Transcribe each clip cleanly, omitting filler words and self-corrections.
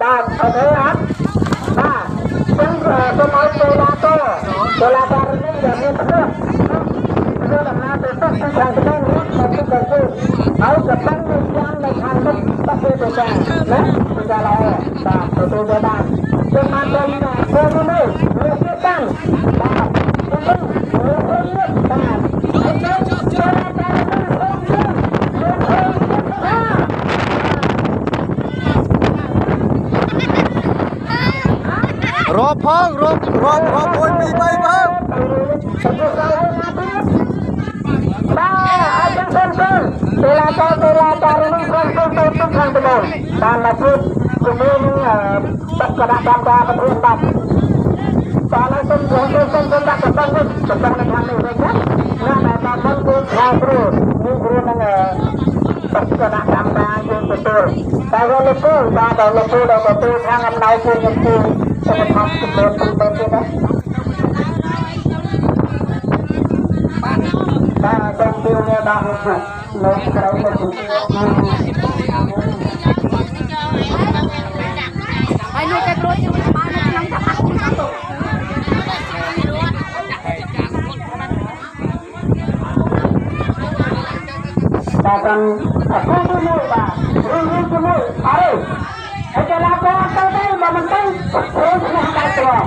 បាទអត់ទេអត់បាទចឹងសូមឲ្យទូឡាតនេះដែលមានព្រឹកព្រឹកដំណើរទៅទឹកខាងត្បូងនេះទៅទឹកទៅជើងហើយកប៉ាន់មួយយ៉ាងនៅខាងទឹកទឹកទៅទៅចាណាទៅចាល្អបាទទៅទៅបានចឹងបានទៅធ្វើនេះវាទៀតតាំងបាទទៅបាទហើយចូលចូលរອບផងរອບ1 2 3ផងបាទអញ្ចឹងសូមទូឡាតនេះសូមទៅខាងត្បូងបានមកជួបជាមួយនឹងបកកដាតាមប្រធានបាទតើសូមដាក់កណ្ដឹងនេះកណ្ដឹងនៅខាងនេះវិញណាណាតាមមកគឺខាងគ្រូនឹងគ្រូនឹងបកកដាតាមយើងទទួលតែលោកគ្រូបាទលោកគ្រូដល់ទទួលខាងអំណោយជួយខ្ញុំជួយសូមខំជំរុញទៅទៀតណាបាទសូមពីនេះដាក់លោកក្រៅលោកគ្រូហើយលោកតែគ្រូជួយបាននៅក្នុងថាអត់ទៅបាទកាន់អត់ទៅមួយបាទរឿងជាមួយអរេហើយចលាករទៅទៅបើមិនទៅព្រមឈ្នះតែត្រង់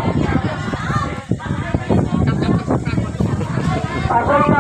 អរគុណ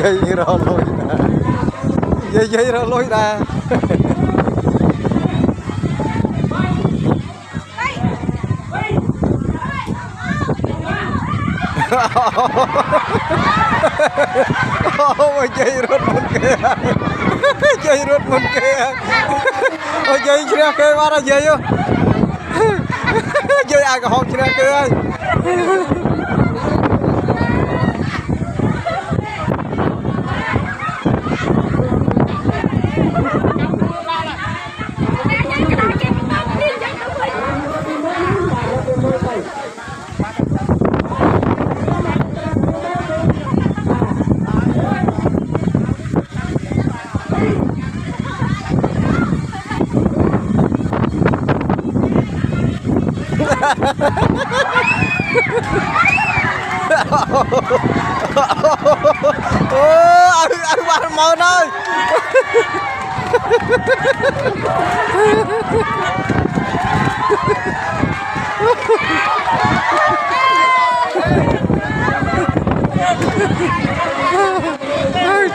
dây rồi lôi nè dây rồi lôi nè ôi dây rút một kia dây rút một kia ôi dây chia kia mà ra dây vô dây ai cả hông chia kia ơi Anh bạn mờ ơi. Ôi